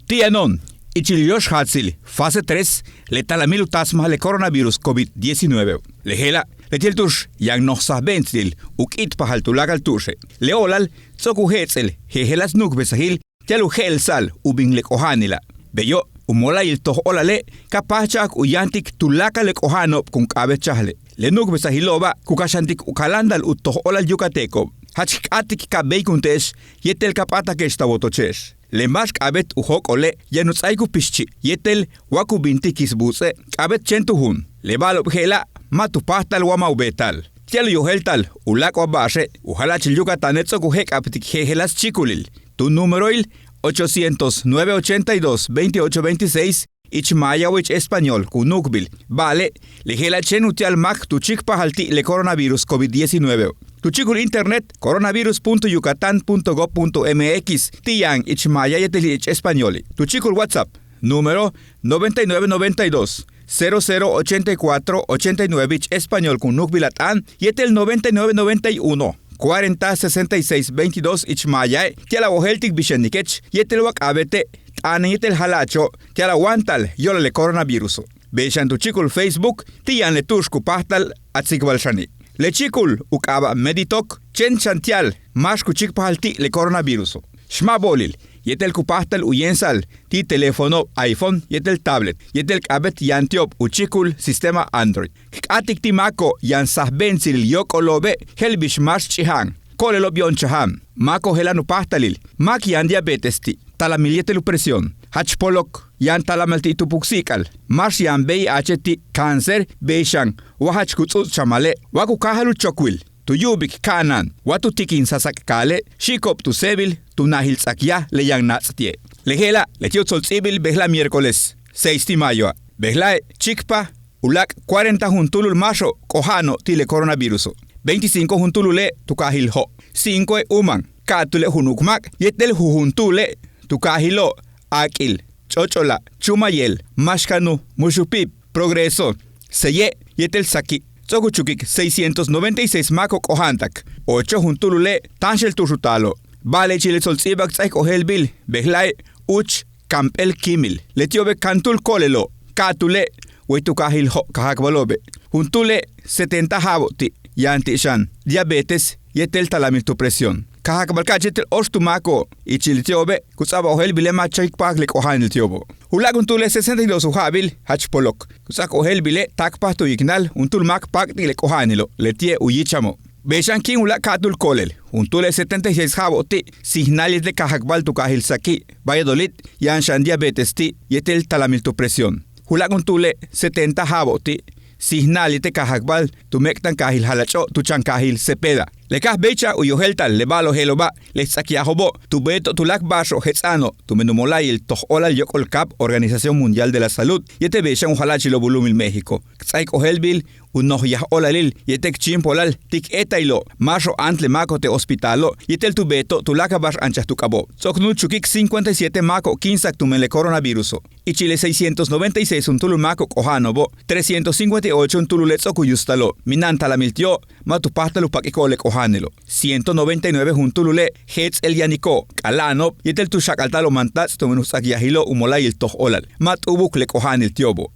Tianon, Ichiliosh Hatsil, fase 3, letalamil utasma le coronavirus COVID-19. Lehela, letiltush, yang no sahbensil, ukit pahaltulagal tushe. Leolal, tsoku hetzel, hehelas nukbesahil, tialu helsal, ubing le kohanila. Beyo, umola il toh olale, kapachak uyantik tulaka le kohano kung kabechahle. Le nukbesahiloba, kukashantik ukalandal utoh olal yukatekob. Hachik atik kabei kuntesh, yetel kapata kestabotochesh. Le mas kabet uhok ole, yanutsaiku pischi, yetel waku binti kisbuse, kabet chentuhun. Le balop hela, matu pastal wama ubetal. Tielu yoheltal, ulak wabashe, uhalachil yukatanetso kuhek aptik hehelas chikulil. Tu numeroil 800-982-2826, Ichmayawich Español, Kunukbil. Vale, lehela chenutial mak tu chikpahalti le coronavirus COVID-19. Tu chikul internet coronavirus.yucatan.gov.mx tiang Ichmayayetelich Españoli. Tu chikul WhatsApp número 9992 0084 89 Español Kunukbilatan yetel 9991 40 66 22 Ichmayay tiala oheltik bishenikech yetel wak abete Ane yetel halacho tiala wantal yola le coronavirus. Beshan tu chikul Facebook tian le tushku pastal atsikbalshani. Le chikul ukaba meditok chen chantial mas kuchik pahalti le coronavirus. Shma bolil yetel kupastal uyensal ti teléfono iPhone yetel tablet yetel kabet yantiop uchikul sistema Android. Atik ti mako yan sahbensil yok olobe helbish mas chihang. Kolelo bion chaham. Mako helanu pastalil. Mak yan diabetes ti. Talamilietelu presión. Hachpolok yan talamalti tupuksikal. Mas yan bei acheti cancer beishan. Wahach kutsut chamale. Waku kahalu chokwil. Tu yubik kanan. Watu tikin sasak kale. Shikop tu sebil. Tu nahil sakya le yang natstie. Lehela le tiutzol tsibil behla miércoles 6 de mayo. Behla chikpa ulak 40 juntulul macho kohano tile coronavirus. 25 juntulule tu kahil ho. 5 uman. Katule hunukmak yetel hujuntule tu kahilo akil chochola chumayel mashkanu mushupip progreso seye yetel saki tsokuchukik 696 mako kohantak 8 juntulule tanshel tushutalo vale chile solsibak tsaik ohelbil behlai uch kampel kimil letiobe kantul kolelo katule wetu kahil ho kahakbalobe juntule 70 haboti yantishan diabetes yetel talamil tu presión kahakbalka jetel ostumako ichiltiobe kusaba ohel bilema chaik paklek ohanil tiobo ulaguntule 62 uhabil hachpolok kusak ohel bile takpahto ignal untul mak paklek ohanilo letie uyichamo beshan kin ula katul kolel untule 76 haboti signales de kahakbal tu kahil saki Valladolid yanshan diabetes ti yetel talamil tu presión ulaguntule 70 haboti signal te kahakbal tu mektan kahil halacho tu chan kahil sepeda. Lekah becha uyoheltal lebalo heloba lesakia hobo tu beto tu lak basho hetsano tu menumolay el toh olal yokol kap Organización Mundial de la Salud yete becha un halachilo volumil México. Tsaik ohelbil unoh yah olalil yetek chimpolal tik etailo masho antle mako te hospitalo yetel tu beto tu laka bash anchas tu kabo. Soknu chukik 57 mako 15 tu mele coronavirus. Y Chile 696 un tulu mako kohanobo 358 un tulu letsoku yustalo minanta la miltio matu pastalu pakikole kohanelo 199 juntulule hetz el yaniko kalano yetel tu shakaltalo mantats tu menusak yahilo umolay el toh olal mat ubuk le kohanel tiobo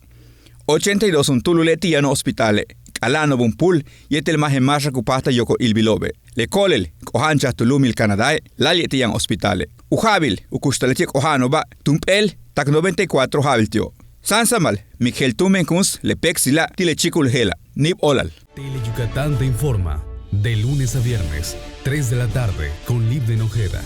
82 juntulule tiano hospitale kalano bumpul yetel mahe masha kupasta yoko ilbilobe le kolel kohancha tulumil Canadae la yetian hospitale uhabil ukustaleti kohanoba tumpel tak 94 habiltio Sansamal, Miguel Tumenkuns, Lepexila, Tilechikul Hela, Nib Olal. Tele Yucatán te informa, de lunes a viernes, 3 de la tarde, con Libden Ojeda.